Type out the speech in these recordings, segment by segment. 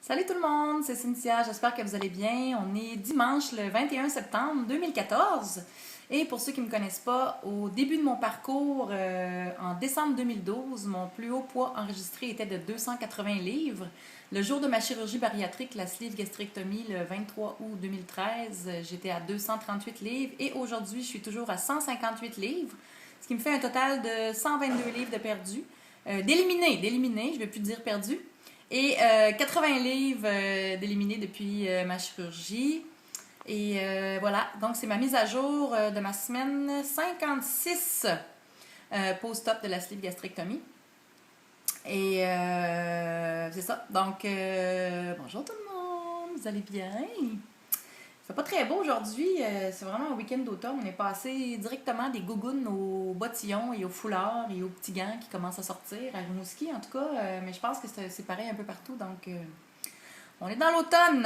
Salut tout le monde, c'est Cynthia, j'espère que vous allez bien. On est dimanche le 21 septembre 2014 et pour ceux qui ne me connaissent pas, au début de mon parcours, en décembre 2012, mon plus haut poids enregistré était de 280 livres. Le jour de ma chirurgie bariatrique, la sleeve gastrectomie, le 23 août 2013, j'étais à 238 livres et aujourd'hui, je suis toujours à 158 livres, ce qui me fait un total de 122 livres de perdu. D'éliminés, je ne vais plus dire perdu. Et 80 livres d'éliminés depuis ma chirurgie. Et voilà, donc c'est ma mise à jour de ma semaine 56 post-op de la sleeve gastrectomie. Et c'est ça. Donc, bonjour tout le monde, vous allez bien? Il fait pas très beau aujourd'hui, c'est vraiment un week-end d'automne. On est passé directement des gougounes aux bottillons et aux foulards et aux petits gants qui commencent à sortir, à Rimouski en tout cas, mais je pense que c'est pareil un peu partout, donc on est dans l'automne.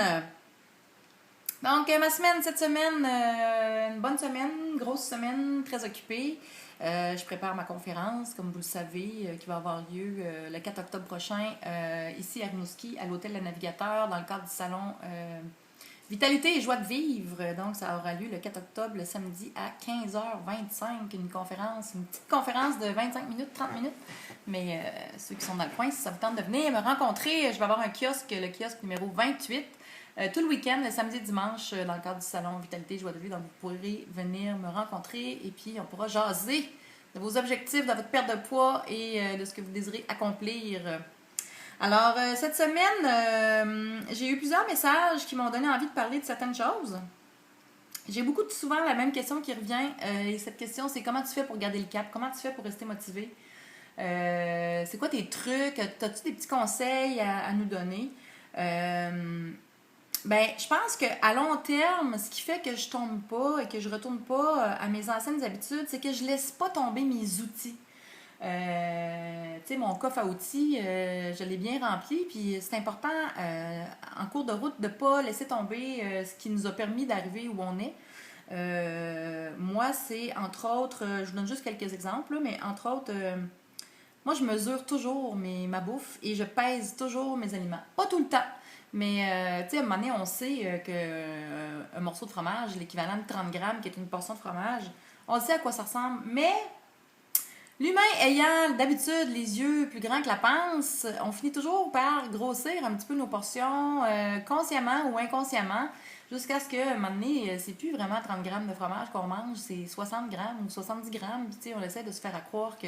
Donc ma semaine cette semaine, une bonne semaine, grosse semaine, très occupée. Je prépare ma conférence, comme vous le savez, qui va avoir lieu le 4 octobre prochain, ici à Rimouski, à l'hôtel Le Navigateur, dans le cadre du salon Vitalité et joie de vivre. Donc, ça aura lieu le 4 octobre, le samedi à 15h25. Une petite conférence de 25 minutes, 30 minutes. Mais ceux qui sont dans le coin, si ça vous tente de venir me rencontrer, je vais avoir un kiosque, le kiosque numéro 28, tout le week-end, le samedi et dimanche, dans le cadre du salon Vitalité et joie de vivre. Donc, vous pourrez venir me rencontrer et puis on pourra jaser de vos objectifs, de votre perte de poids et de ce que vous désirez accomplir. Alors, cette semaine, j'ai eu plusieurs messages qui m'ont donné envie de parler de certaines choses. J'ai souvent la même question qui revient. Et cette question, c'est comment tu fais pour garder le cap? Comment tu fais pour rester motivé? C'est quoi tes trucs? As-tu des petits conseils à nous donner? Je pense qu'à long terme, ce qui fait que je tombe pas et que je retourne pas à mes anciennes habitudes, c'est que je laisse pas tomber mes outils. Mon coffre à outils, je l'ai bien rempli, puis c'est important en cours de route de ne pas laisser tomber ce qui nous a permis d'arriver où on est. Moi, c'est entre autres, je vous donne juste quelques exemples, mais entre autres, moi je mesure toujours ma bouffe et je pèse toujours mes aliments. Pas tout le temps, mais à un moment donné, on sait qu'un morceau de fromage, l'équivalent de 30 grammes, qui est une portion de fromage, on sait à quoi ça ressemble, mais l'humain ayant d'habitude les yeux plus grands que la panse, on finit toujours par grossir un petit peu nos portions, consciemment ou inconsciemment, jusqu'à ce que, un moment donné, c'est plus vraiment 30 grammes de fromage qu'on mange, c'est 60 grammes ou 70 grammes, puis on essaie de se faire croire que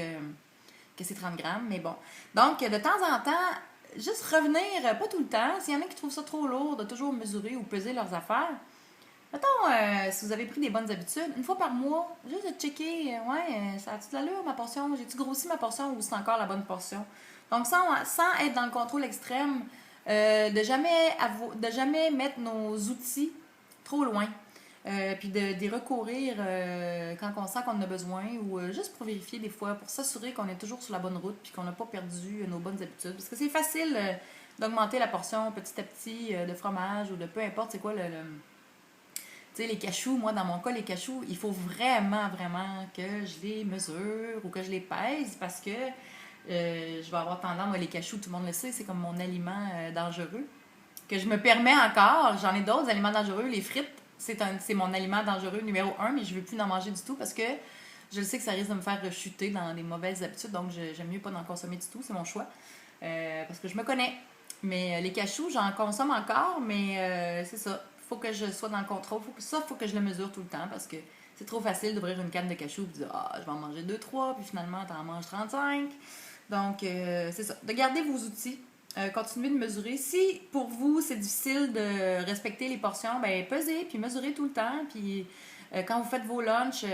c'est 30 grammes, mais bon. Donc, de temps en temps, juste revenir, pas tout le temps, s'il y en a qui trouvent ça trop lourd de toujours mesurer ou peser leurs affaires, mettons, si vous avez pris des bonnes habitudes, une fois par mois, juste de checker, ça a-tu de l'allure ma portion? J'ai-tu grossi ma portion ou c'est encore la bonne portion? Donc, sans être dans le contrôle extrême, de jamais mettre nos outils trop loin. Puis d'y recourir quand on sent qu'on en a besoin ou juste pour vérifier des fois, pour s'assurer qu'on est toujours sur la bonne route puis qu'on n'a pas perdu nos bonnes habitudes. Parce que c'est facile d'augmenter la portion petit à petit de fromage ou de peu importe c'est quoi tu sais, les cachous, moi, dans mon cas, les cachous, il faut vraiment, vraiment que je les mesure ou que je les pèse parce que je vais avoir tendance, moi, les cachous, tout le monde le sait, c'est comme mon aliment dangereux. Que je me permets encore, j'en ai d'autres aliments dangereux, les frites, c'est mon aliment dangereux numéro 1, mais je ne veux plus en manger du tout parce que je sais que ça risque de me faire rechuter dans des mauvaises habitudes, donc j'aime mieux pas en consommer du tout, c'est mon choix. Parce que je me connais. Mais les cachous, j'en consomme encore, mais c'est ça. Faut que je sois dans le contrôle. Faut que je le mesure tout le temps parce que c'est trop facile d'ouvrir une canne de cachou et de dire ah, je vais en manger 2-3, puis finalement, tu en manges 35. Donc, c'est ça. De garder vos outils. Continuez de mesurer. Si pour vous, c'est difficile de respecter les portions, ben pesez puis mesurez tout le temps. Puis quand vous faites vos lunchs,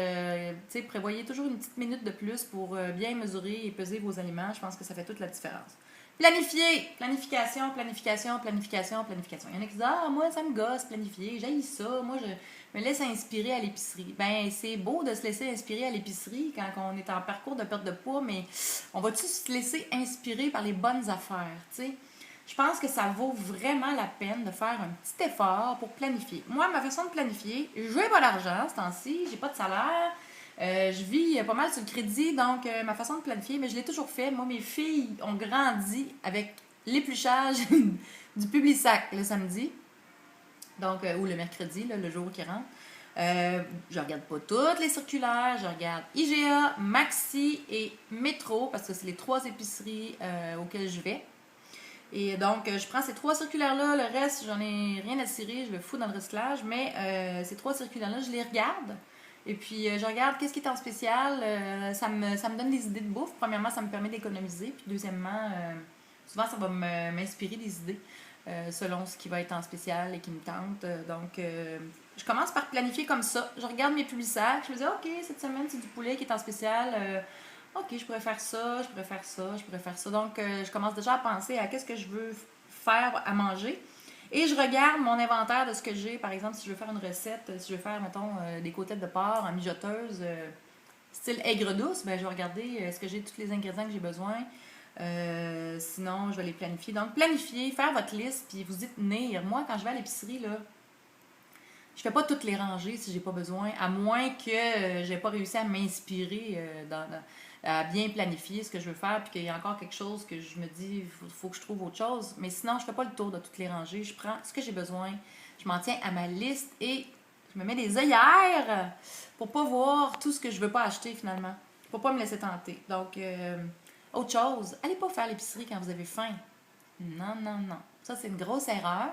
prévoyez toujours une petite minute de plus pour bien mesurer et peser vos aliments. Je pense que ça fait toute la différence. Planifier. Planification, planification, planification, planification. Il y en a qui disent ah, moi, ça me gosse, planifier. J'haïs ça. Moi, je me laisse inspirer à l'épicerie. Ben, c'est beau de se laisser inspirer à l'épicerie quand on est en parcours de perte de poids, mais on va-tu se laisser inspirer par les bonnes affaires, tu sais? Je pense que ça vaut vraiment la peine de faire un petit effort pour planifier. Moi, ma façon de planifier, je n'ai pas d'argent ce temps-ci, j'ai pas de salaire. Je vis pas mal sur le crédit, donc ma façon de planifier, mais je l'ai toujours fait. Moi, mes filles ont grandi avec l'épluchage du Publisac le samedi, donc, ou le mercredi, là, le jour qui rentre. Je regarde pas toutes les circulaires, je regarde IGA, Maxi et Métro, parce que c'est les 3 épiceries auxquelles je vais. Et donc, je prends ces 3 circulaires-là, le reste, j'en ai rien à cirer, je le fous dans le recyclage, mais ces 3 circulaires-là, je les regarde. Et puis, je regarde qu'est-ce qui est en spécial. Ça me donne des idées de bouffe. Premièrement, ça me permet d'économiser. Puis, deuxièmement, souvent, ça va m'inspirer des idées selon ce qui va être en spécial et qui me tente. Donc, je commence par planifier comme ça. Je regarde mes publicitaires. Je me dis, OK, cette semaine, c'est du poulet qui est en spécial. OK, je pourrais faire ça, je pourrais faire ça, je pourrais faire ça. Donc, je commence déjà à penser à qu'est-ce que je veux faire à manger. Et je regarde mon inventaire de ce que j'ai. Par exemple, si je veux faire une recette, si je veux faire, mettons, des côtelettes de porc en mijoteuse, style aigre douce, ben, je vais regarder est-ce que j'ai tous les ingrédients que j'ai besoin. Sinon, je vais les planifier. Donc, planifier, faire votre liste, puis vous y tenir. Moi, quand je vais à l'épicerie, là, je fais pas toutes les rangées si j'ai pas besoin, à moins que j'ai pas réussi à m'inspirer à bien planifier ce que je veux faire, puis qu'il y a encore quelque chose que je me dis, il faut que je trouve autre chose. Mais sinon, je fais pas le tour de toutes les rangées. Je prends ce que j'ai besoin, je m'en tiens à ma liste et je me mets des œillères pour pas voir tout ce que je veux pas acheter finalement, pour pas me laisser tenter. Donc, autre chose, allez pas faire l'épicerie quand vous avez faim. Non, non, non. Ça, c'est une grosse erreur.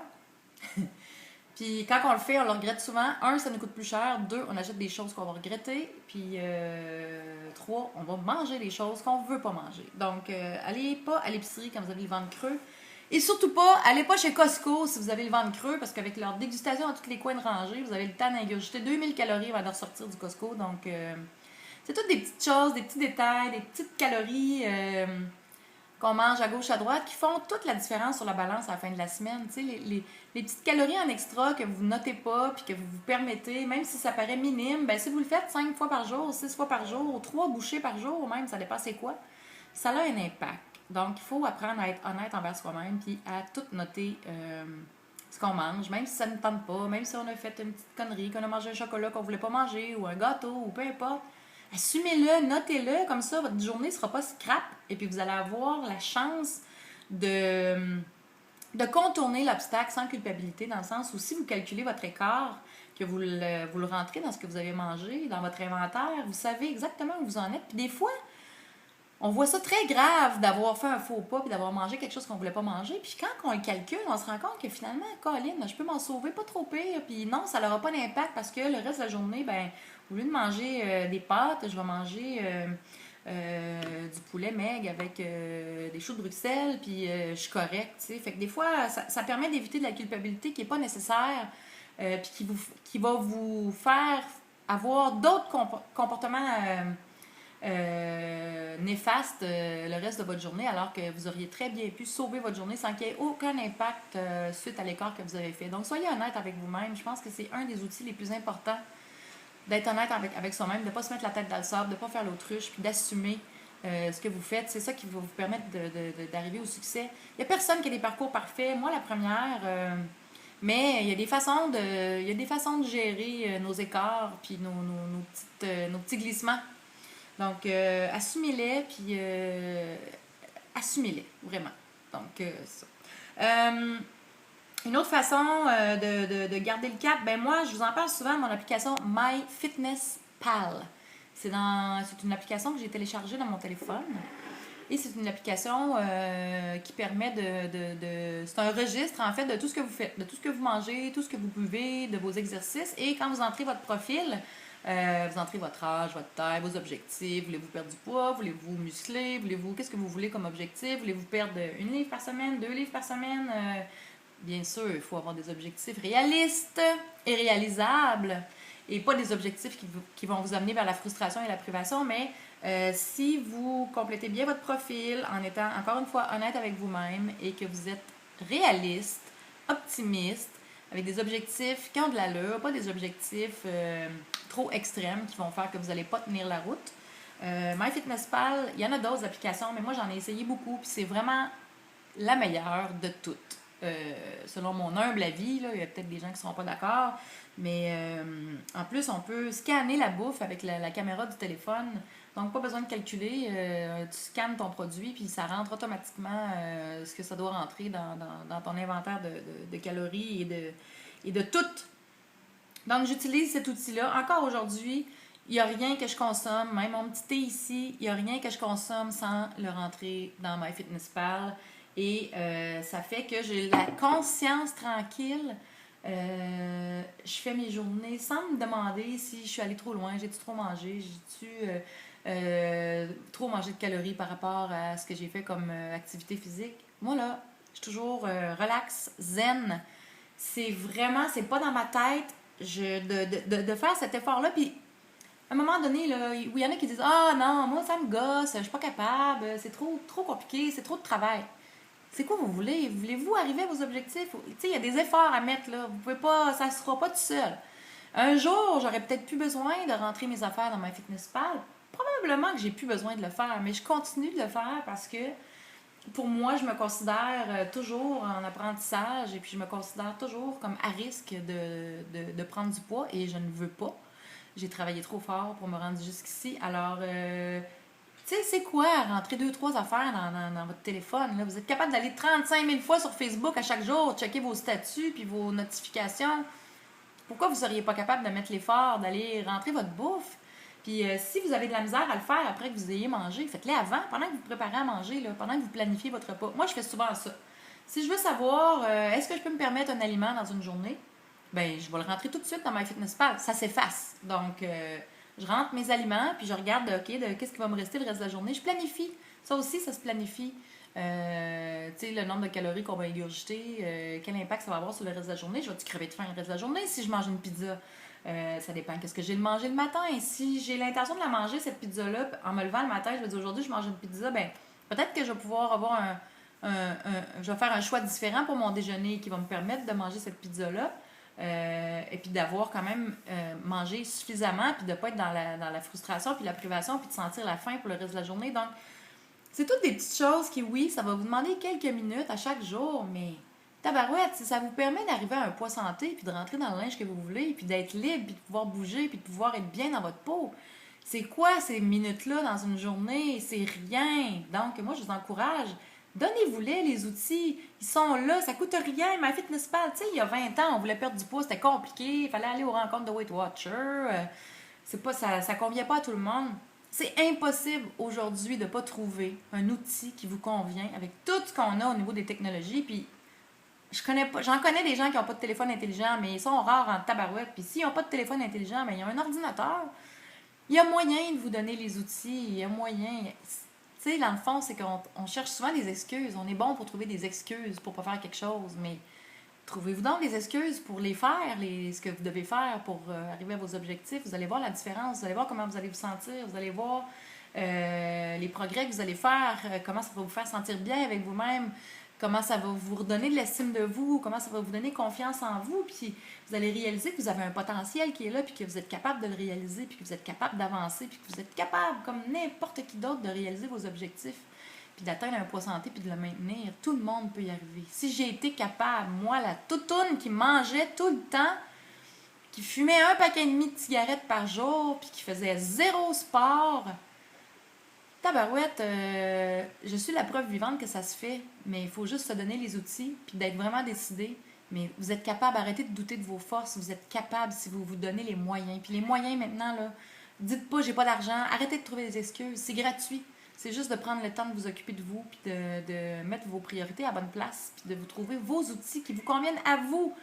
Puis quand on le fait, on le regrette souvent. Un, ça nous coûte plus cher. Deux, on achète des choses qu'on va regretter. Puis trois, on va manger des choses qu'on veut pas manger. Donc, allez pas à l'épicerie quand vous avez le ventre creux. Et surtout pas, allez pas chez Costco si vous avez le ventre creux, parce qu'avec leur dégustation à tous les coins de rangée, vous avez le temps d'ingurgiter 2000 calories avant de ressortir du Costco. Donc, c'est toutes des petites choses, des petits détails, des petites calories qu'on mange à gauche, à droite, qui font toute la différence sur la balance à la fin de la semaine. Tu sais, les petites calories en extra que vous notez pas, puis que vous vous permettez, même si ça paraît minime, ben si vous le faites 5 fois par jour, 6 fois par jour, ou 3 bouchées par jour, même, ça dépend c'est quoi, ça a un impact. Donc, il faut apprendre à être honnête envers soi-même, puis à tout noter ce qu'on mange, même si ça ne tente pas, même si on a fait une petite connerie, qu'on a mangé un chocolat qu'on voulait pas manger, ou un gâteau, ou peu importe. Assumez-le, notez-le, comme ça, votre journée ne sera pas scrap, et puis vous allez avoir la chance de contourner l'obstacle sans culpabilité, dans le sens où si vous calculez votre écart, que vous le rentrez dans ce que vous avez mangé, dans votre inventaire, vous savez exactement où vous en êtes. Puis des fois, on voit ça très grave d'avoir fait un faux pas puis d'avoir mangé quelque chose qu'on voulait pas manger. Puis quand on le calcule, on se rend compte que finalement, Colin, je peux m'en sauver pas trop pire. Puis non, ça n'aura pas d'impact parce que le reste de la journée, ben, au lieu de manger des pâtes, je vais manger du poulet meg avec des choux de Bruxelles, puis je suis correcte, tu sais. Fait que des fois, ça permet d'éviter de la culpabilité qui n'est pas nécessaire, puis qui va vous faire avoir d'autres comportements néfastes le reste de votre journée, alors que vous auriez très bien pu sauver votre journée sans qu'il y ait aucun impact suite à l'écart que vous avez fait. Donc, soyez honnête avec vous-même. Je pense que c'est un des outils les plus importants d'être honnête avec soi-même, de ne pas se mettre la tête dans le sable, de ne pas faire l'autruche, puis d'assumer ce que vous faites. C'est ça qui va vous permettre d'arriver au succès. Il n'y a personne qui a des parcours parfaits. Moi, la première, mais il y a des façons de gérer nos écarts, puis nos petits glissements. Donc, assumez-les, puis assumez-les, vraiment. Donc, ça. Une autre façon de garder le cap, ben moi, je vous en parle souvent de mon application MyFitnessPal. C'est une application que j'ai téléchargée dans mon téléphone. Et c'est une application qui permet c'est un registre, en fait, de tout ce que vous faites, de tout ce que vous mangez, tout ce que vous buvez, de vos exercices. Et quand vous entrez votre profil, vous entrez votre âge, votre taille, vos objectifs. Voulez-vous perdre du poids? Voulez-vous muscler? Qu'est-ce que vous voulez comme objectif? Voulez-vous perdre 1 livre par semaine, 2 livres par semaine? Bien sûr, il faut avoir des objectifs réalistes et réalisables et pas des objectifs qui vont vous amener vers la frustration et la privation, mais si vous complétez bien votre profil en étant, encore une fois, honnête avec vous-même et que vous êtes réaliste, optimiste, avec des objectifs qui ont de l'allure, pas des objectifs trop extrêmes qui vont faire que vous n'allez pas tenir la route. MyFitnessPal, il y en a d'autres applications, mais moi j'en ai essayé beaucoup, puis c'est vraiment la meilleure de toutes. Selon mon humble avis, là, il y a peut-être des gens qui ne seront pas d'accord, mais en plus, on peut scanner la bouffe avec la caméra du téléphone. Donc, pas besoin de calculer. Tu scannes ton produit, puis ça rentre automatiquement ce que ça doit rentrer dans ton inventaire de calories et de tout. Donc, j'utilise cet outil-là. Encore aujourd'hui, il n'y a rien que je consomme, même mon petit thé ici, il n'y a rien que je consomme sans le rentrer dans MyFitnessPal. Et ça fait que j'ai la conscience tranquille. Je fais mes journées sans me demander si je suis allée trop loin, j'ai-tu trop mangé, j'ai-tu trop mangé de calories par rapport à ce que j'ai fait comme activité physique. Moi, là, je suis toujours relax, zen. C'est vraiment, c'est pas dans ma tête de faire cet effort-là. Puis, à un moment donné, là, où il y en a qui disent ah non, moi, ça me gosse, je suis pas capable, c'est trop compliqué, c'est trop de travail. C'est quoi vous voulez? Voulez-vous arriver à vos objectifs? Tu sais, il y a des efforts à mettre, là. Vous pouvez pas, ça ne se fera pas tout seul. Un jour, j'aurais peut-être plus besoin de rentrer mes affaires dans MyFitnessPal. Probablement que j'ai plus besoin de le faire, mais je continue de le faire parce que pour moi, je me considère toujours en apprentissage et puis je me considère toujours comme à risque de prendre du poids et je ne veux pas. J'ai travaillé trop fort pour me rendre jusqu'ici. Alors, tu sais, c'est quoi rentrer 2-3 affaires dans votre téléphone? Là? Vous êtes capable d'aller 35 000 fois sur Facebook à chaque jour, checker vos statuts puis vos notifications. Pourquoi vous ne seriez pas capable de mettre l'effort, d'aller rentrer votre bouffe? Puis si vous avez de la misère à le faire après que vous ayez mangé, faites-le avant, pendant que vous préparez à manger, là, pendant que vous planifiez votre repas. Moi, je fais souvent ça. Si je veux savoir, est-ce que je peux me permettre un aliment dans une journée, ben je vais le rentrer tout de suite dans MyFitnessPal. Ça s'efface. Donc, je rentre mes aliments, puis je regarde, OK, qu'est-ce qui va me rester le reste de la journée. Je planifie. Ça aussi, ça se planifie. Tu sais, le nombre de calories qu'on va ingurgiter, quel impact ça va avoir sur le reste de la journée. Je vais-tu crever de faim le reste de la journée si je mange une pizza? Ça dépend qu'est-ce que j'ai de manger le matin. Et si j'ai l'intention de la manger, cette pizza-là, en me levant le matin, je vais dire aujourd'hui, je mange une pizza, ben peut-être que je vais pouvoir avoir je vais faire un choix différent pour mon déjeuner qui va me permettre de manger cette pizza-là. Et puis d'avoir quand même mangé suffisamment, puis de ne pas être dans la frustration, puis la privation, puis de sentir la faim pour le reste de la journée. Donc, c'est toutes des petites choses qui, oui, ça va vous demander quelques minutes à chaque jour, mais tabarouette, si ça vous permet d'arriver à un poids santé, puis de rentrer dans le linge que vous voulez, puis d'être libre, puis de pouvoir bouger, puis de pouvoir être bien dans votre peau. C'est quoi ces minutes-là dans une journée? C'est rien. Donc, moi, je vous encourage. Donnez-vous-les outils. Ils sont là, ça coûte rien. MyFitnessPal, tu sais, il y a 20 ans, on voulait perdre du poids, c'était compliqué. Il fallait aller aux rencontres de Weight Watchers. C'est pas, ça convient pas à tout le monde. C'est impossible aujourd'hui de ne pas trouver un outil qui vous convient avec tout ce qu'on a au niveau des technologies. Puis, j'en connais des gens qui n'ont pas de téléphone intelligent, mais ils sont rares en tabarouette. Puis, s'ils n'ont pas de téléphone intelligent, mais ils ont un ordinateur. Il y a moyen de vous donner les outils. Il y a moyen. Tu sais, dans le fond, c'est qu'on cherche souvent des excuses. On est bon pour trouver des excuses pour ne pas faire quelque chose, mais trouvez-vous donc des excuses pour les faire, ce que vous devez faire pour arriver à vos objectifs. Vous allez voir la différence, vous allez voir comment vous allez vous sentir, vous allez voir les progrès que vous allez faire, comment ça va vous faire sentir bien avec vous-même, comment ça va vous redonner de l'estime de vous, comment ça va vous donner confiance en vous, puis vous allez réaliser que vous avez un potentiel qui est là, puis que vous êtes capable de le réaliser, puis que vous êtes capable d'avancer, puis que vous êtes capable, comme n'importe qui d'autre, de réaliser vos objectifs, puis d'atteindre un poids santé, puis de le maintenir. Tout le monde peut y arriver. Si j'ai été capable, moi, la toutoune qui mangeait tout le temps, qui fumait 1,5 paquet de cigarettes par jour, puis qui faisait 0 sport, tabarouette, je suis la preuve vivante que ça se fait, mais il faut juste se donner les outils, puis d'être vraiment décidé. Mais vous êtes capable, arrêtez de douter de vos forces, vous êtes capable si vous vous donnez les moyens. Puis les moyens maintenant, là, dites pas j'ai pas d'argent, arrêtez de trouver des excuses, c'est gratuit. C'est juste de prendre le temps de vous occuper de vous, puis de mettre vos priorités à la bonne place, puis de vous trouver vos outils qui vous conviennent à vous.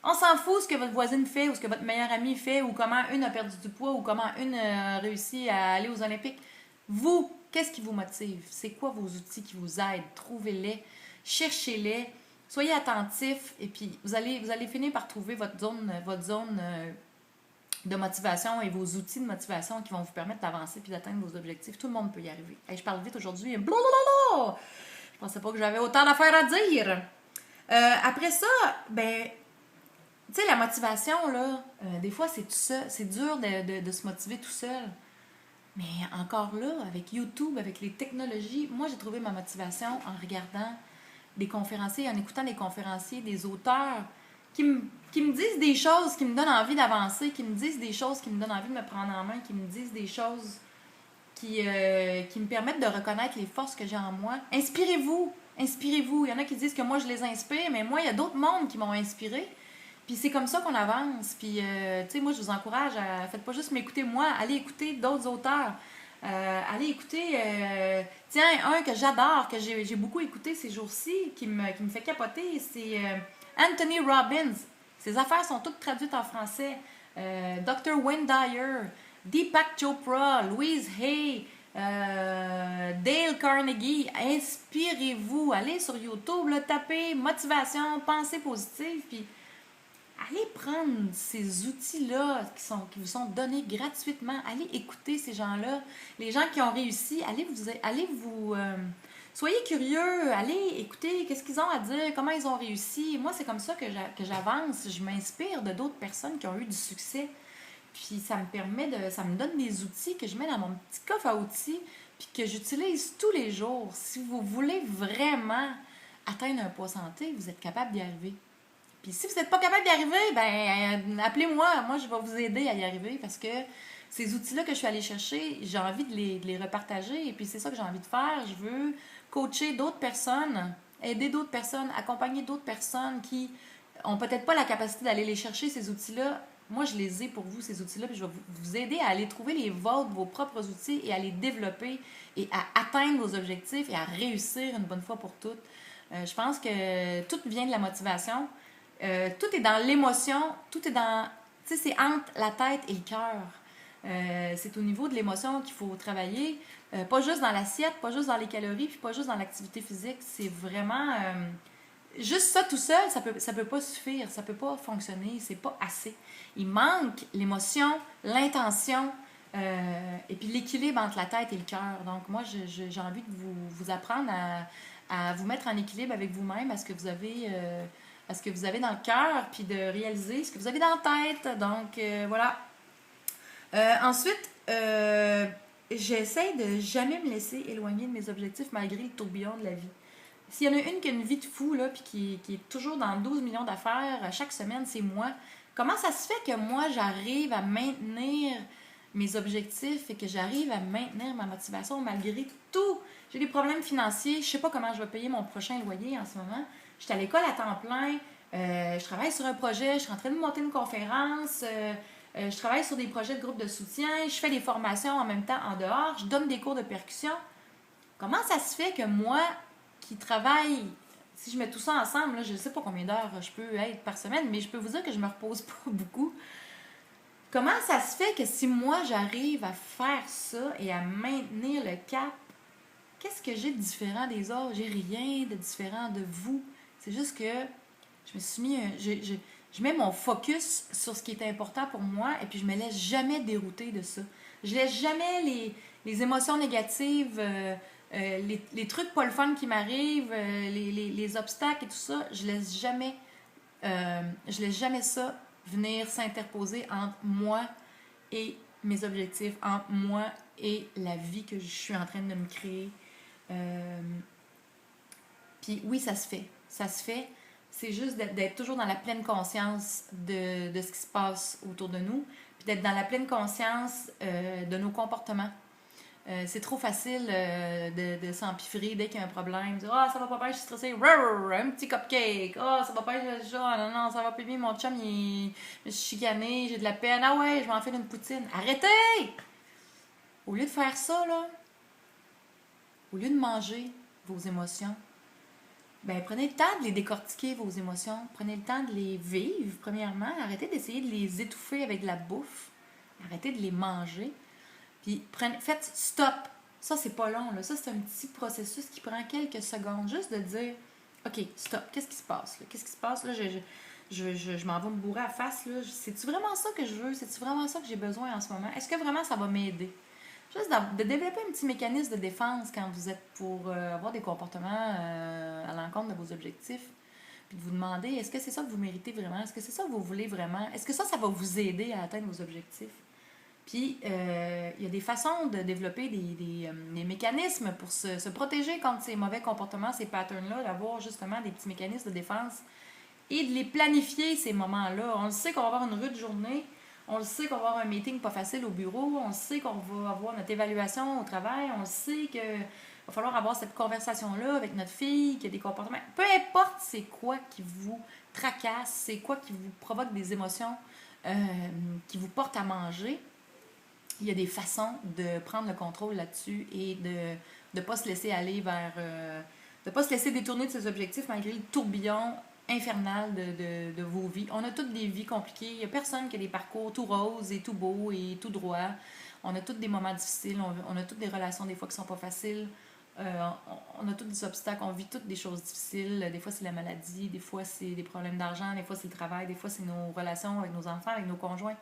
On s'en fout ce que votre voisine fait, ou ce que votre meilleure amie fait, ou comment une a perdu du poids, ou comment une a réussi à aller aux Olympiques. Vous, qu'est-ce qui vous motive? C'est quoi vos outils qui vous aident? Trouvez-les, cherchez-les, soyez attentifs, et puis vous allez finir par trouver votre zone de motivation et vos outils de motivation qui vont vous permettre d'avancer puis d'atteindre vos objectifs. Tout le monde peut y arriver. Hey, je parle vite aujourd'hui. Blablabla! Je pensais pas que j'avais autant d'affaires à dire. Après ça, ben, tu sais, la motivation, là, des fois, c'est tout seul. C'est dur de se motiver tout seul. Mais encore là, avec YouTube, avec les technologies, moi, j'ai trouvé ma motivation en regardant des conférenciers, en écoutant des conférenciers, des auteurs qui me disent des choses qui me donnent envie d'avancer, qui me disent des choses qui me donnent envie de me prendre en main, qui me disent des choses qui me permettent de reconnaître les forces que j'ai en moi. Inspirez-vous, inspirez-vous. Il y en a qui disent que moi, je les inspire, mais moi, il y a d'autres mondes qui m'ont inspiré. Puis c'est comme ça qu'on avance. Puis, tu sais, moi, je vous encourage à... Faites pas juste m'écouter moi, allez écouter d'autres auteurs. Allez écouter... tiens, un que j'adore, que j'ai beaucoup écouté ces jours-ci, qui me fait capoter, c'est Anthony Robbins. Ses affaires sont toutes traduites en français. Dr. Wayne Dyer, Deepak Chopra, Louise Hay, Dale Carnegie. Inspirez-vous. Allez sur YouTube, là, tapez motivation, pensée positive, puis allez prendre ces outils-là qui vous sont donnés gratuitement. Allez écouter ces gens-là. Les gens qui ont réussi, soyez curieux, allez écouter qu'est-ce qu'ils ont à dire, comment ils ont réussi. Moi, c'est comme ça que j'avance. Je m'inspire de d'autres personnes qui ont eu du succès. Puis ça me donne des outils que je mets dans mon petit coffre à outils puis que j'utilise tous les jours. Si vous voulez vraiment atteindre un poids santé, vous êtes capable d'y arriver. Puis si vous n'êtes pas capable d'y arriver, ben appelez-moi. Moi, je vais vous aider à y arriver parce que ces outils-là que je suis allée chercher, j'ai envie de les repartager. Et puis c'est ça que j'ai envie de faire. Je veux coacher d'autres personnes, aider d'autres personnes, accompagner d'autres personnes qui ont peut-être pas la capacité d'aller les chercher, ces outils-là. Moi, je les ai pour vous, ces outils-là, puis je vais vous aider à aller trouver les vôtres, vos propres outils et à les développer et à atteindre vos objectifs et à réussir une bonne fois pour toutes. Je pense que tout vient de la motivation. Tout est dans l'émotion, tout est dans... Tu sais, c'est entre la tête et le cœur. C'est au niveau de l'émotion qu'il faut travailler. Pas juste dans l'assiette, pas juste dans les calories, puis pas juste dans l'activité physique. C'est vraiment... juste ça tout seul, ça peut pas suffire, ça peut pas fonctionner, c'est pas assez. Il manque l'émotion, l'intention, et puis l'équilibre entre la tête et le cœur. Donc moi, j'ai envie de vous apprendre à vous mettre en équilibre avec vous-même, à ce que vous avez dans le cœur, puis de réaliser ce que vous avez dans la tête. Donc voilà. Ensuite, j'essaie de jamais me laisser éloigner de mes objectifs malgré le tourbillon de la vie. S'il y en a une qui a une vie de fou, là, puis qui est toujours dans 12 millions d'affaires chaque semaine, c'est moi. Comment ça se fait que moi, j'arrive à maintenir mes objectifs et que j'arrive à maintenir ma motivation malgré tout? J'ai des problèmes financiers, je sais pas comment je vais payer mon prochain loyer en ce moment. Je suis à l'école à temps plein, je travaille sur un projet, je suis en train de monter une conférence, je travaille sur des projets de groupe de soutien, je fais des formations en même temps en dehors, je donne des cours de percussion. Comment ça se fait que moi, qui travaille, si je mets tout ça ensemble, là, je ne sais pas combien d'heures je peux être par semaine, mais je peux vous dire que je me repose pas beaucoup. Comment ça se fait que si moi j'arrive à faire ça et à maintenir le cap, qu'est-ce que j'ai de différent des autres? J'ai rien de différent de vous. C'est juste que je me suis mis je mets mon focus sur ce qui est important pour moi et puis je me laisse jamais dérouter de ça. Je laisse jamais les émotions négatives, les trucs pas le fun qui m'arrivent, les obstacles et tout ça, je laisse jamais ça venir s'interposer entre moi et mes objectifs, entre moi et la vie que je suis en train de me créer. Puis oui, ça se fait. Ça se fait. C'est juste d'être toujours dans la pleine conscience de ce qui se passe autour de nous, puis d'être dans la pleine conscience de nos comportements. C'est trop facile de s'empiffrer dès qu'il y a un problème. De dire, ah, ça va pas bien, je suis stressée. Rrr, un petit cupcake. Ah, ça va pas bien, non, ça va plus bien. Mon chum, je suis chicanée, j'ai de la peine. Ah ouais, je vais en faire une poutine. Arrêtez! Au lieu de faire ça, là, au lieu de manger vos émotions, ben prenez le temps de les décortiquer, vos émotions. Prenez le temps de les vivre, premièrement. Arrêtez d'essayer de les étouffer avec de la bouffe. Arrêtez de les manger. Puis faites stop. Ça, c'est pas long, là. Ça, c'est un petit processus qui prend quelques secondes. Juste de dire, OK, stop. Qu'est-ce qui se passe, là? Qu'est-ce qui se passe, là? Je m'en vais me bourrer à la face, là. C'est-tu vraiment ça que je veux? C'est-tu vraiment ça que j'ai besoin en ce moment? Est-ce que vraiment ça va m'aider? Juste de développer un petit mécanisme de défense quand vous êtes pour avoir des comportements à l'encontre de vos objectifs. Puis de vous demander, est-ce que c'est ça que vous méritez vraiment? Est-ce que c'est ça que vous voulez vraiment? Est-ce que ça va vous aider à atteindre vos objectifs? Puis, il y a des façons de développer des mécanismes pour se protéger contre ces mauvais comportements, ces patterns-là, d'avoir justement des petits mécanismes de défense et de les planifier, ces moments-là. On le sait qu'on va avoir une rude journée, On le sait qu'on va avoir un meeting pas facile au bureau. On le sait qu'on va avoir notre évaluation au travail. On le sait qu'il va falloir avoir cette conversation-là avec notre fille, qu'il y a des comportements. Peu importe c'est quoi qui vous tracasse, c'est quoi qui vous provoque des émotions, euh, qui vous portent à manger, il y a des façons de prendre le contrôle là-dessus et de ne pas se laisser aller vers... de ne pas se laisser détourner de ses objectifs malgré le tourbillon infernal de vos vies. On a toutes des vies compliquées. Il n'y a personne qui a des parcours tout roses et tout beaux et tout droits. On a tous des moments difficiles. On a toutes des relations des fois qui sont pas faciles. On a tous des obstacles. On vit toutes des choses difficiles. Des fois, c'est la maladie. Des fois, c'est des problèmes d'argent. Des fois, c'est le travail. Des fois, c'est nos relations avec nos enfants, avec nos conjoints.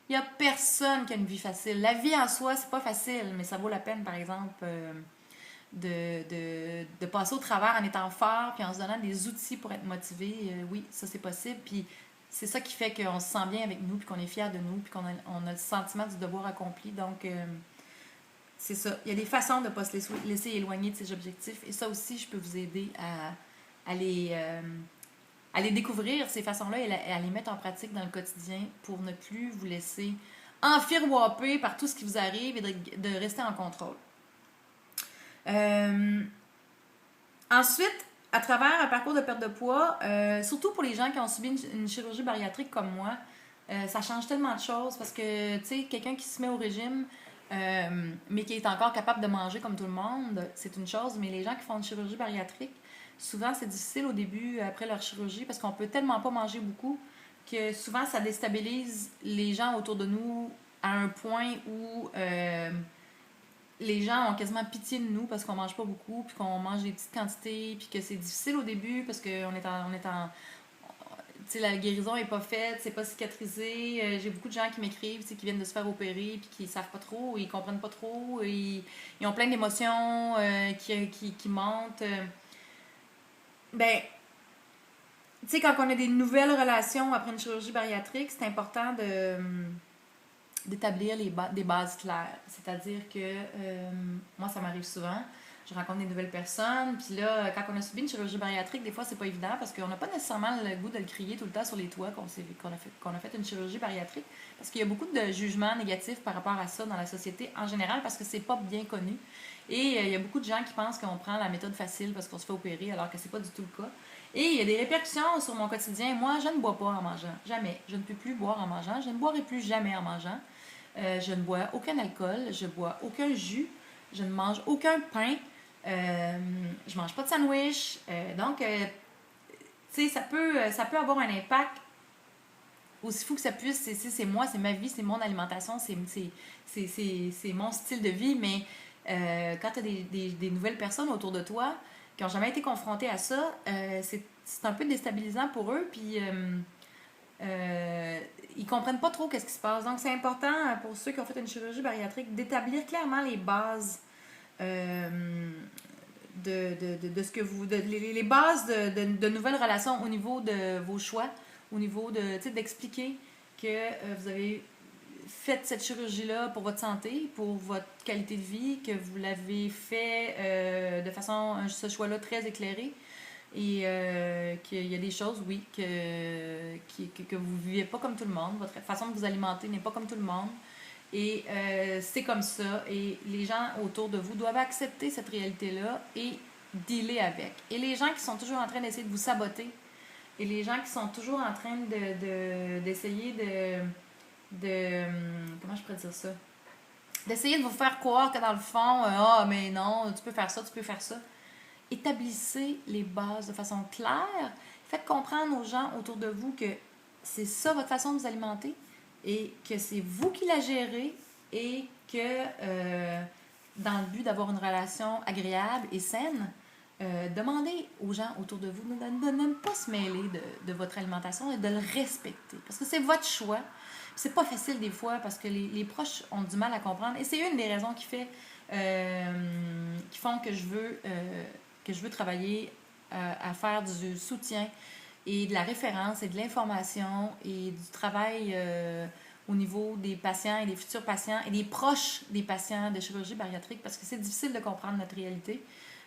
Il n'y a personne qui a une vie facile. La vie en soi, c'est pas facile, mais ça vaut la peine, par exemple, de passer au travers en étant fort, puis en se donnant des outils pour être motivé. Oui, ça c'est possible. Puis c'est ça qui fait qu'on se sent bien avec nous, puis qu'on est fier de nous, puis qu'on a le sentiment du devoir accompli. Donc, c'est ça. Il y a des façons de ne pas se laisser éloigner de ses objectifs. Et ça aussi, je peux vous aider à les découvrir, ces façons-là, et à les mettre en pratique dans le quotidien pour ne plus vous laisser enfirouapper par tout ce qui vous arrive et de rester en contrôle. Ensuite, à travers un parcours de perte de poids, surtout pour les gens qui ont subi une chirurgie bariatrique comme moi, ça change tellement de choses parce que, tu sais, quelqu'un qui se met au régime, mais qui est encore capable de manger comme tout le monde, c'est une chose, mais les gens qui font une chirurgie bariatrique, souvent c'est difficile au début, après leur chirurgie, parce qu'on peut tellement pas manger beaucoup que souvent ça déstabilise les gens autour de nous à un point où les gens ont quasiment pitié de nous parce qu'on mange pas beaucoup, puis qu'on mange des petites quantités, puis que c'est difficile au début parce qu'on est en tu sais, la guérison est pas faite, c'est pas cicatrisé. J'ai beaucoup de gens qui m'écrivent, tu sais, qui viennent de se faire opérer, puis qui savent pas trop, ils comprennent pas trop, ils ont plein d'émotions qui montent. Ben, tu sais, quand on a des nouvelles relations après une chirurgie bariatrique, c'est important d'établir des bases claires. C'est-à-dire que moi, ça m'arrive souvent. Je rencontre des nouvelles personnes, puis là, quand on a subi une chirurgie bariatrique, des fois, c'est pas évident parce qu'on n'a pas nécessairement le goût de le crier tout le temps sur les toits qu'on a fait une chirurgie bariatrique. Parce qu'il y a beaucoup de jugements négatifs par rapport à ça dans la société en général parce que c'est pas bien connu. Et il y a beaucoup de gens qui pensent qu'on prend la méthode facile parce qu'on se fait opérer alors que c'est pas du tout le cas. Et il y a des répercussions sur mon quotidien. Moi, je ne bois pas en mangeant. Jamais. Je ne peux plus boire en mangeant. Je ne boirai plus jamais en mangeant. Je ne bois aucun alcool. Je bois aucun jus. Je ne mange aucun pain. Je mange pas de sandwich. Donc, tu sais, ça peut avoir un impact aussi fou que ça puisse. C'est moi, c'est ma vie, c'est mon alimentation, c'est mon style de vie. Mais quand tu as des nouvelles personnes autour de toi qui n'ont jamais été confrontées à ça, c'est un peu déstabilisant pour eux. Puis, ils comprennent pas trop qu'est-ce qui se passe. Donc, c'est important pour ceux qui ont fait une chirurgie bariatrique d'établir clairement les bases de ce que vous... les bases de nouvelles relations au niveau de vos choix, au niveau d'expliquer que vous avez fait cette chirurgie-là pour votre santé, pour votre qualité de vie, que vous l'avez fait de façon, ce choix-là très éclairé, et qu'il y a des choses, oui, que vous ne vivez pas comme tout le monde, votre façon de vous alimenter n'est pas comme tout le monde, et c'est comme ça, et les gens autour de vous doivent accepter cette réalité-là et dealer avec. Et les gens qui sont toujours en train d'essayer de vous saboter, et les gens qui sont toujours en train d'essayer comment je pourrais dire ça? D'essayer de vous faire croire que dans le fond, mais non, tu peux faire ça, tu peux faire ça. Établissez les bases de façon claire. Faites comprendre aux gens autour de vous que c'est ça votre façon de vous alimenter et que c'est vous qui la gérez et que dans le but d'avoir une relation agréable et saine, demandez aux gens autour de vous de ne pas se mêler de votre alimentation et de le respecter. Parce que c'est votre choix. C'est pas facile des fois parce que les proches ont du mal à comprendre. Et c'est une des raisons qui font que je veux travailler à faire du soutien et de la référence et de l'information et du travail au niveau des patients et des futurs patients et des proches des patients de chirurgie bariatrique parce que c'est difficile de comprendre notre réalité.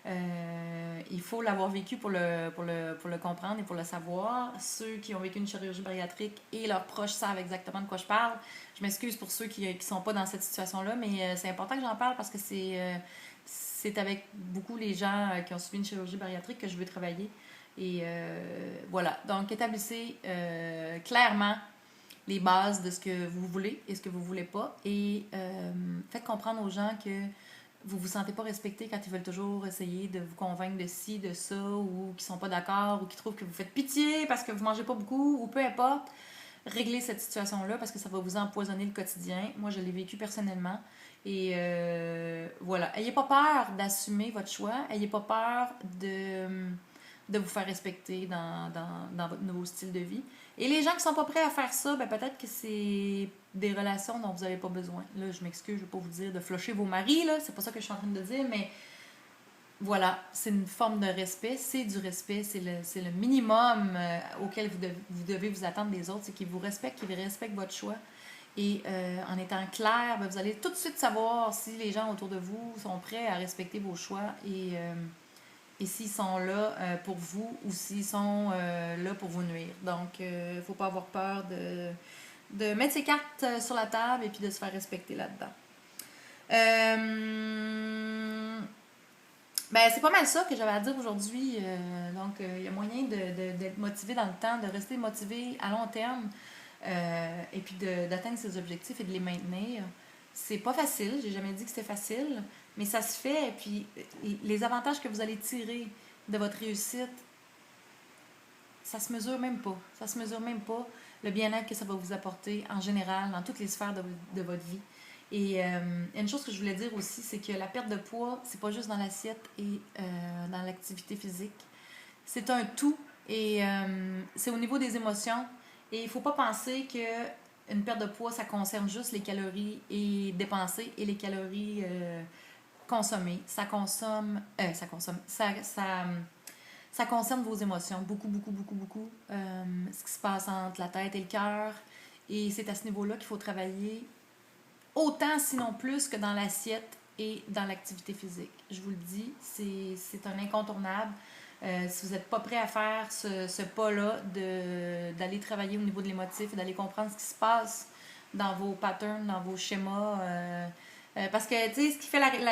Il faut l'avoir vécu pour le comprendre et pour le savoir. Ceux qui ont vécu une chirurgie bariatrique et leurs proches savent exactement de quoi je parle. Je m'excuse pour ceux qui ne sont pas dans cette situation-là, mais c'est important que j'en parle parce que c'est avec beaucoup les gens qui ont subi une chirurgie bariatrique que je veux travailler. Et voilà. Donc, établissez clairement les bases de ce que vous voulez et ce que vous voulez pas. Et faites comprendre aux gens que vous vous sentez pas respecté quand ils veulent toujours essayer de vous convaincre de ci, de ça, ou qui sont pas d'accord, ou qui trouvent que vous faites pitié parce que vous mangez pas beaucoup, ou peu importe. Réglez cette situation-là parce que ça va vous empoisonner le quotidien. Moi, je l'ai vécu personnellement. Et voilà. Ayez pas peur d'assumer votre choix. Ayez pas peur de vous faire respecter dans votre nouveau style de vie. Et les gens qui sont pas prêts à faire ça, ben peut-être que c'est des relations dont vous n'avez pas besoin. Là, je m'excuse, je ne vais pas vous dire de flusher vos maris, là, c'est pas ça que je suis en train de dire, mais voilà, c'est une forme de respect, c'est du respect, c'est le minimum auquel vous devez vous attendre des autres, c'est qu'ils vous respectent, qu'ils respectent votre choix. Et en étant clair, ben, vous allez tout de suite savoir si les gens autour de vous sont prêts à respecter vos choix et s'ils sont là pour vous ou s'ils sont là pour vous nuire. Donc, il ne faut pas avoir peur de mettre ses cartes sur la table et puis de se faire respecter là-dedans. Ben, c'est pas mal ça que j'avais à dire aujourd'hui. Donc, il y a moyen d'être motivé dans le temps, de rester motivé à long terme et puis d'atteindre ses objectifs et de les maintenir. C'est pas facile, j'ai jamais dit que c'était facile, mais ça se fait. Et puis, les avantages que vous allez tirer de votre réussite, ça se mesure même pas. Ça se mesure même pas le bien-être que ça va vous apporter en général dans toutes les sphères de votre vie. Et une chose que je voulais dire aussi, c'est que la perte de poids, c'est pas juste dans l'assiette et dans l'activité physique. C'est un tout et c'est au niveau des émotions. Et il ne faut pas penser que une perte de poids, ça concerne juste les calories et dépensées et les calories consommées. Ça concerne vos émotions, beaucoup, beaucoup, beaucoup, beaucoup. Ce qui se passe entre la tête et le cœur. Et c'est à ce niveau-là qu'il faut travailler autant, sinon plus, que dans l'assiette et dans l'activité physique. Je vous le dis, c'est un incontournable. Si vous n'êtes pas prêt à faire ce pas-là, d'aller travailler au niveau de l'émotif et d'aller comprendre ce qui se passe dans vos patterns, dans vos schémas. Parce que, tu sais, ce qui fait il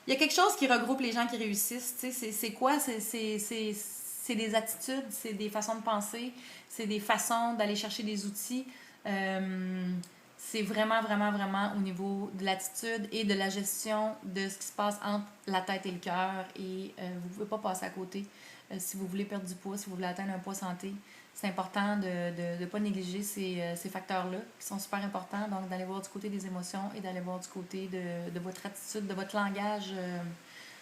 y a quelque chose qui regroupe les gens qui réussissent. Tu sais, c'est quoi? C'est des attitudes, c'est des façons de penser, c'est des façons d'aller chercher des outils. C'est vraiment, vraiment, vraiment au niveau de l'attitude et de la gestion de ce qui se passe entre la tête et le cœur. Et vous ne pouvez pas passer à côté si vous voulez perdre du poids, si vous voulez atteindre un poids santé. C'est important de ne pas négliger ces facteurs-là qui sont super importants. Donc, d'aller voir du côté des émotions et d'aller voir du côté de votre attitude, de votre langage,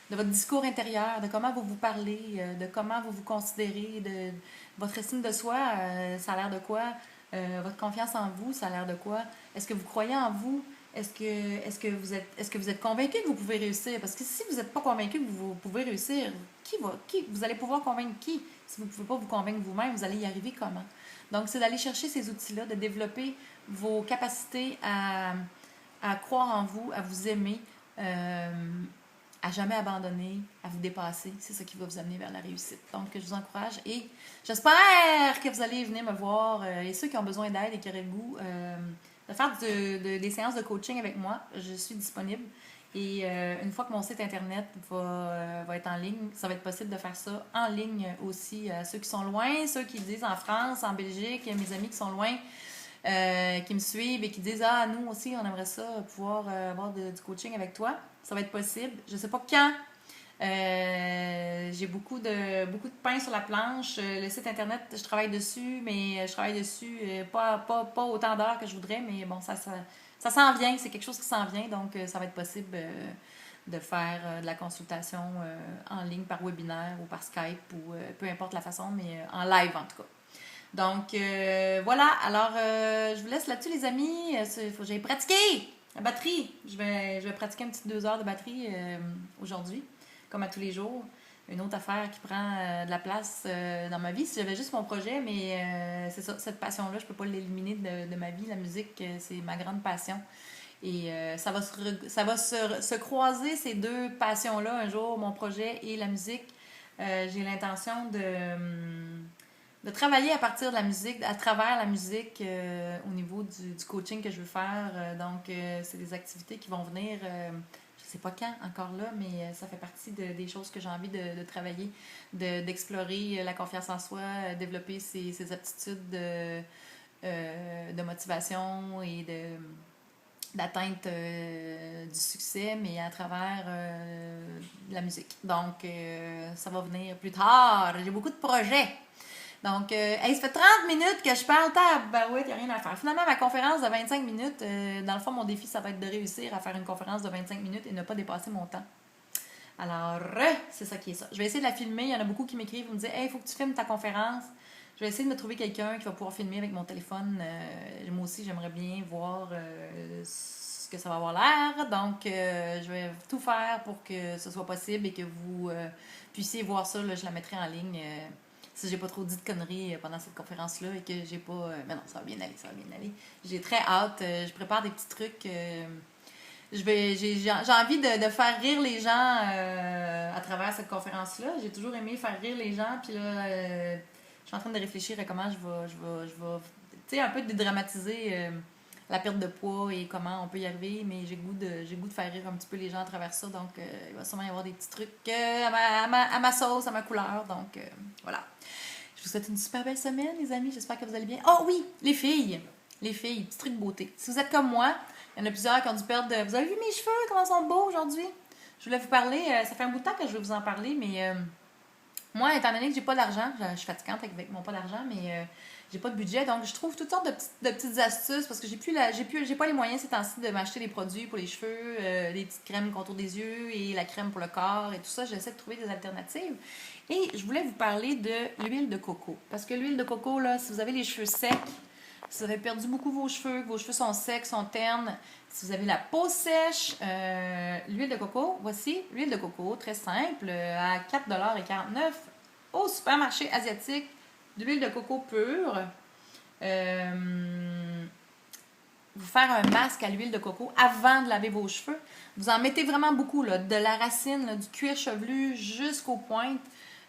de votre discours intérieur, de comment vous vous parlez, de comment vous vous considérez, de votre estime de soi, ça a l'air de quoi? Votre confiance en vous, ça a l'air de quoi? Est-ce que vous croyez en vous? Est-ce que vous êtes convaincu que vous pouvez réussir? Parce que si vous n'êtes pas convaincu que vous pouvez réussir, vous allez pouvoir convaincre qui? Si vous ne pouvez pas vous convaincre vous-même, vous allez y arriver comment? Donc, c'est d'aller chercher ces outils-là, de développer vos capacités à croire en vous, à vous aimer, à jamais abandonner, à vous dépasser. C'est ça qui va vous amener vers la réussite. Donc, je vous encourage et j'espère que vous allez venir me voir et ceux qui ont besoin d'aide et qui auraient le goût de faire des séances de coaching avec moi. Je suis disponible et une fois que mon site internet va être en ligne, ça va être possible de faire ça en ligne aussi à ceux qui sont loin, ceux qui disent en France, en Belgique, mes amis qui sont loin. Qui me suivent et qui disent ah nous aussi on aimerait ça pouvoir avoir du coaching avec toi, ça va être possible, je sais pas quand. J'ai beaucoup de pain sur la planche. Le site internet, je travaille dessus, mais je travaille dessus pas autant d'heures que je voudrais, mais bon, ça s'en vient, c'est quelque chose qui s'en vient, donc ça va être possible de faire de la consultation en ligne par webinaire ou par Skype ou peu importe la façon, mais en live en tout cas. Donc, voilà. Alors, je vous laisse là-dessus, les amis. Il faut que j'aille pratiquer la batterie. Je vais pratiquer une petite 2 heures de batterie aujourd'hui, comme à tous les jours. Une autre affaire qui prend de la place dans ma vie. Si j'avais juste mon projet, mais c'est ça, cette passion-là, je peux pas l'éliminer de ma vie. La musique, c'est ma grande passion. Et ça va se croiser ces deux passions-là un jour, mon projet et la musique. J'ai l'intention de travailler à partir de la musique, à travers la musique au niveau du coaching que je veux faire. Donc, c'est des activités qui vont venir, je sais pas quand encore là, mais ça fait partie des choses que j'ai envie de travailler, d'explorer la confiance en soi, développer ses aptitudes de motivation et d'atteinte du succès, mais à travers la musique. Donc, ça va venir plus tard. J'ai beaucoup de projets. Donc, hey, ça fait 30 minutes que je parle. Tabarouette, il n'y a rien à faire. Finalement, ma conférence de 25 minutes, dans le fond, mon défi, ça va être de réussir à faire une conférence de 25 minutes et ne pas dépasser mon temps. Alors, c'est ça qui est ça. Je vais essayer de la filmer. Il y en a beaucoup qui m'écrivent, vous me disent, hey, il faut que tu filmes ta conférence. Je vais essayer de me trouver quelqu'un qui va pouvoir filmer avec mon téléphone. Moi aussi, j'aimerais bien voir ce que ça va avoir l'air. Donc, je vais tout faire pour que ce soit possible et que vous puissiez voir ça. Là, je la mettrai en ligne si j'ai pas trop dit de conneries pendant cette conférence-là et que j'ai pas... mais non, ça va bien aller, ça va bien aller. J'ai très hâte. Je prépare des petits trucs. J'ai envie de faire rire les gens à travers cette conférence-là. J'ai toujours aimé faire rire les gens. Puis là, je suis en train de réfléchir à comment je vais tu sais, un peu dédramatiser la perte de poids et comment on peut y arriver. Mais j'ai le goût de faire rire un petit peu les gens à travers ça. Donc, il va sûrement y avoir des petits trucs à ma sauce, à ma couleur. Donc, voilà. Je vous souhaite une super belle semaine, les amis. J'espère que vous allez bien. Oh oui, les filles, petit truc beauté. Si vous êtes comme moi, il y en a plusieurs qui ont dû perdre. Vous avez vu mes cheveux, comment ils sont beaux aujourd'hui? Je voulais vous parler, ça fait un bout de temps que je vais vous en parler, mais moi, étant donné que j'ai pas d'argent, je suis fatigante avec mon pas d'argent, mais j'ai pas de budget, donc je trouve toutes sortes de petites astuces parce que j'ai pas les moyens ces temps-ci de m'acheter des produits pour les cheveux, des petites crèmes contour des yeux et la crème pour le corps et tout ça. J'essaie de trouver des alternatives. Et je voulais vous parler de l'huile de coco. Parce que l'huile de coco, là, si vous avez les cheveux secs, si vous avez perdu beaucoup vos cheveux, que vos cheveux sont secs, sont ternes, si vous avez la peau sèche, l'huile de coco, voici l'huile de coco, très simple, à 4,49$ au supermarché asiatique, de l'huile de coco pure. Vous faire un masque à l'huile de coco avant de laver vos cheveux. Vous en mettez vraiment beaucoup, là, de la racine, là, du cuir chevelu jusqu'aux pointes.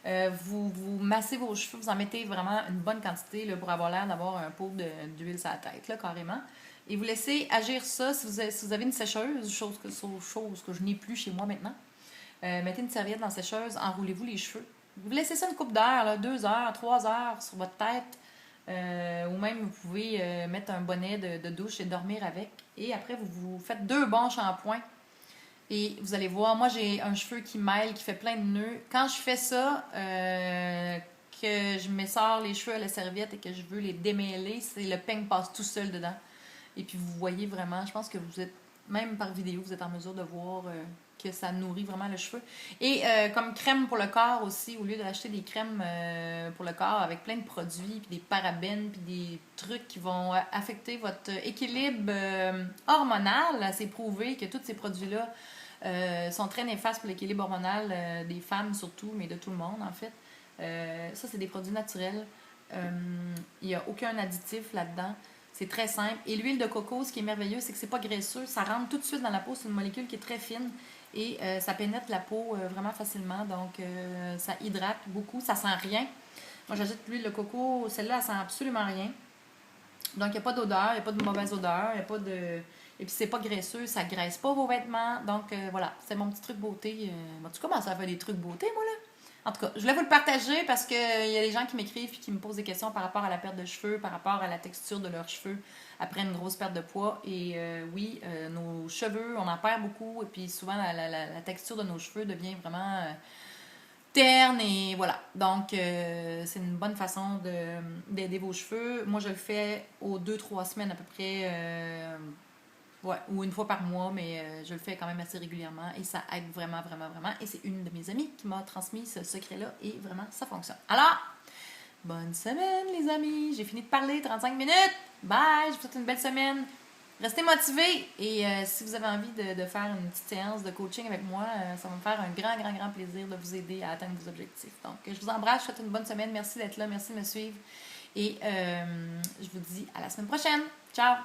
Vous massez vos cheveux, vous en mettez vraiment une bonne quantité là, pour avoir l'air d'avoir un pot d'huile sur la tête, là, carrément. Et vous laissez agir ça si vous avez une sécheuse, chose que je n'ai plus chez moi maintenant. Mettez une serviette dans la sécheuse, enroulez-vous les cheveux. Vous laissez ça une couple d'heures, 2 heures, 3 heures sur votre tête. Ou même vous pouvez mettre un bonnet de douche et dormir avec. Et après, vous faites 2 bons shampoings. Et vous allez voir, moi j'ai un cheveu qui mêle, qui fait plein de nœuds. Quand je fais ça, que je m'essore les cheveux à la serviette et que je veux les démêler, c'est le peigne passe tout seul dedans. Et puis vous voyez vraiment, je pense que vous êtes, même par vidéo, vous êtes en mesure de voir que ça nourrit vraiment le cheveu. Et comme crème pour le corps aussi, au lieu d'acheter des crèmes pour le corps avec plein de produits, puis des parabènes, puis des trucs qui vont affecter votre équilibre hormonal, c'est prouvé que tous ces produits-là sont très néfastes pour l'équilibre hormonal des femmes surtout, mais de tout le monde en fait. Ça, c'est des produits naturels. Il n'y a aucun additif là-dedans. C'est très simple. Et l'huile de coco, ce qui est merveilleux, c'est que c'est pas graisseux. Ça rentre tout de suite dans la peau. C'est une molécule qui est très fine et ça pénètre la peau vraiment facilement. Donc, ça hydrate beaucoup. Ça sent rien. Moi, j'ajoute l'huile de coco. Celle-là, elle sent absolument rien. Donc, il n'y a pas d'odeur, il n'y a pas de mauvaise odeur, il n'y a pas de... Et puis, c'est pas graisseux, ça graisse pas vos vêtements. Donc, voilà, c'est mon petit truc beauté. Tu commences à faire des trucs beauté, moi, là? En tout cas, je voulais vous le partager parce qu'il y a des gens qui m'écrivent et qui me posent des questions par rapport à la perte de cheveux, par rapport à la texture de leurs cheveux après une grosse perte de poids. Et oui, nos cheveux, on en perd beaucoup. Et puis souvent, la texture de nos cheveux devient vraiment terne. Et voilà. Donc, c'est une bonne façon d'aider vos cheveux. Moi, je le fais aux 2-3 semaines à peu près. Ouais, ou une fois par mois, mais je le fais quand même assez régulièrement et ça aide vraiment, vraiment, vraiment. Et c'est une de mes amies qui m'a transmis ce secret-là et vraiment, ça fonctionne. Alors, bonne semaine, les amis. J'ai fini de parler, 35 minutes. Bye, je vous souhaite une belle semaine. Restez motivés et si vous avez envie de faire une petite séance de coaching avec moi, ça va me faire un grand, grand, grand plaisir de vous aider à atteindre vos objectifs. Donc, je vous embrasse, je vous souhaite une bonne semaine. Merci d'être là, merci de me suivre et je vous dis à la semaine prochaine. Ciao!